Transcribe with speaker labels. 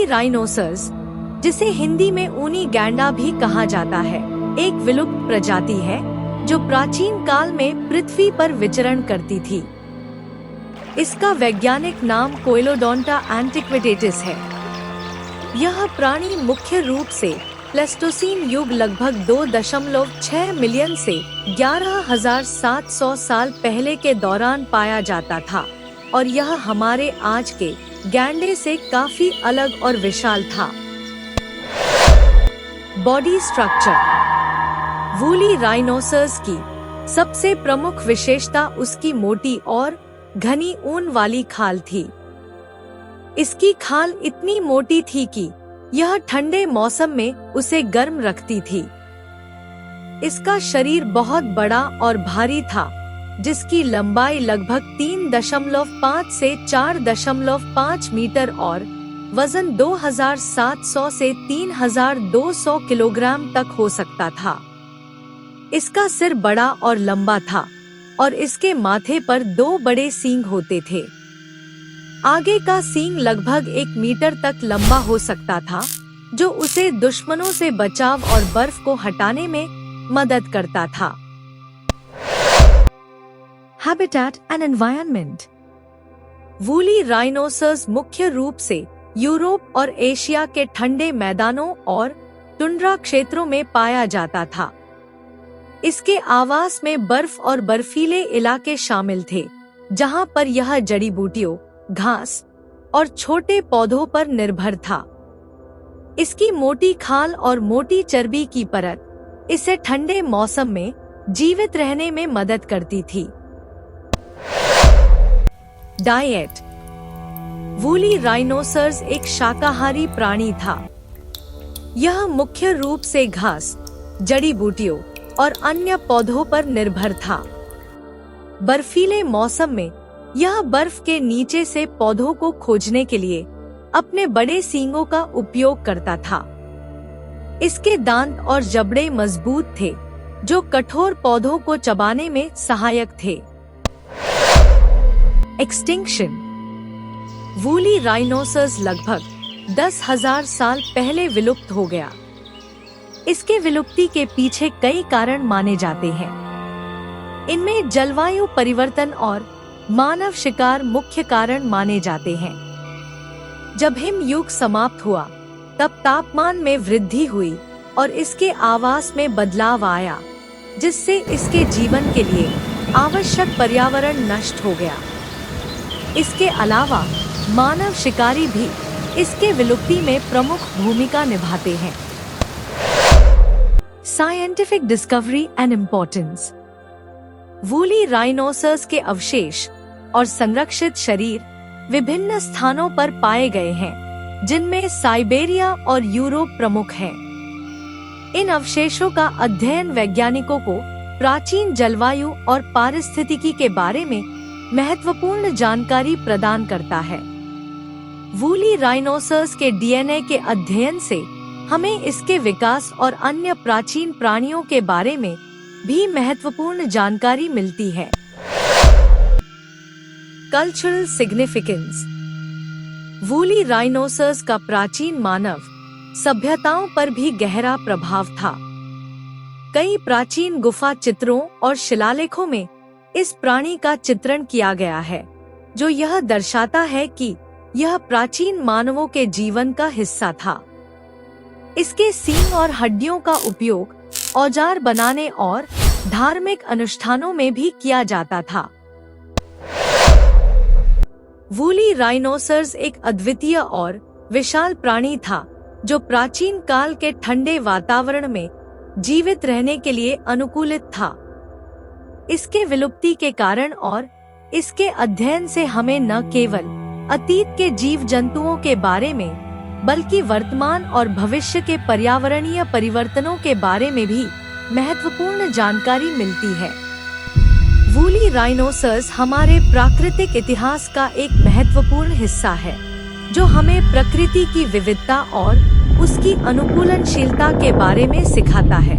Speaker 1: राइनोसर्स, जिसे हिंदी में ऊनी गैंडा भी कहा जाता है, एक विलुप्त प्रजाति है जो प्राचीन काल में पृथ्वी पर विचरण करती थी। इसका वैज्ञानिक नाम कोइलोडोंटा एंटिक्विटेटिस है। यह प्राणी मुख्य रूप से प्लेस्टोसीन युग लगभग 2.6 मिलियन से 11,700 साल पहले के दौरान पाया जाता था और यह हमारे आज के गैंडे से काफी अलग और विशाल था। Body structure. वूली राइनोसर्स की सबसे प्रमुख विशेषता उसकी मोटी और घनी ऊन वाली खाल थी। इसकी खाल इतनी मोटी थी कि यह ठंडे मौसम में उसे गर्म रखती थी। इसका शरीर बहुत बड़ा और भारी था, जिसकी लंबाई लगभग 3.5 से 4.5 मीटर और वजन 2,700 से 3,200 किलोग्राम तक हो सकता था। इसका सिर बड़ा और लंबा था और इसके माथे पर 2 बड़े सींग होते थे। आगे का सींग लगभग 1 मीटर तक लंबा हो सकता था, जो उसे दुश्मनों से बचाव और बर्फ को हटाने में मदद करता था। Habitat and environment. वूली राइनोसर्स मुख्य रूप से यूरोप और एशिया के ठंडे मैदानों और टुंड्रा क्षेत्रों में पाया जाता था। इसके आवास में बर्फ और बर्फीले इलाके शामिल थे, जहां पर यह जड़ी बूटियों, घास और छोटे पौधों पर निर्भर था। इसकी मोटी खाल और मोटी चर्बी की परत इसे ठंडे मौसम में जीवित रहने में मदद करती थी। डाइट। वूली राइनोसर्स एक शाकाहारी प्राणी था। यह मुख्य रूप से घास, जड़ी बूटियों और अन्य पौधों पर निर्भर था। बर्फीले मौसम में यह बर्फ के नीचे से पौधों को खोजने के लिए अपने बड़े सींगों का उपयोग करता था। इसके दांत और जबड़े मजबूत थे, जो कठोर पौधों को चबाने में सहायक थे। एक्सटिंक्शन। वूली राइनोसर्स लगभग 10,000 साल पहले विलुप्त हो गया। इसके विलुप्ति के पीछे कई कारण माने जाते हैं। इनमें जलवायु परिवर्तन और मानव शिकार मुख्य कारण माने जाते हैं। जब हिम युग समाप्त हुआ, तब तापमान में वृद्धि हुई और इसके आवास में बदलाव आया, जिससे इसके जीवन के लिए आवश्यक पर्यावरण नष्ट हो गया। इसके अलावा मानव शिकारी भी इसके विलुप्ति में प्रमुख भूमिका निभाते हैं। Scientific discovery and importance. Woolly rhinoceros के अवशेष और संरक्षित शरीर विभिन्न स्थानों पर पाए गए हैं, जिनमें साइबेरिया और यूरोप प्रमुख हैं। इन अवशेषों का अध्ययन वैज्ञानिकों को प्राचीन जलवायु और पारिस्थितिकी के बारे में महत्वपूर्ण जानकारी प्रदान करता है। वूली राइनोसर्स के डीएनए के अध्ययन से हमें इसके विकास और अन्य प्राचीन प्राणियों के बारे में भी महत्वपूर्ण जानकारी मिलती है। Cultural significance. वूली राइनोसर्स का प्राचीन मानव सभ्यताओं पर भी गहरा प्रभाव था। कई प्राचीन गुफा चित्रों और शिलालेखों में इस प्राणी का चित्रण किया गया है, जो यह दर्शाता है कि यह प्राचीन मानवों के जीवन का हिस्सा था। इसके सींग और हड्डियों का उपयोग औजार बनाने और धार्मिक अनुष्ठानों में भी किया जाता था। वूली राइनोसर्स एक अद्वितीय और विशाल प्राणी था, जो प्राचीन काल के ठंडे वातावरण में जीवित रहने के लिए अनुकूलित था। इसके विलुप्ति के कारण और इसके अध्ययन से हमें न केवल अतीत के जीव जंतुओं के बारे में, बल्कि वर्तमान और भविष्य के पर्यावरणीय परिवर्तनों के बारे में भी महत्वपूर्ण जानकारी मिलती है। वूली राइनोसर्स हमारे प्राकृतिक इतिहास का एक महत्वपूर्ण हिस्सा है, जो हमें प्रकृति की विविधता और उसकी अनुकूलनशीलता के बारे में सिखाता है।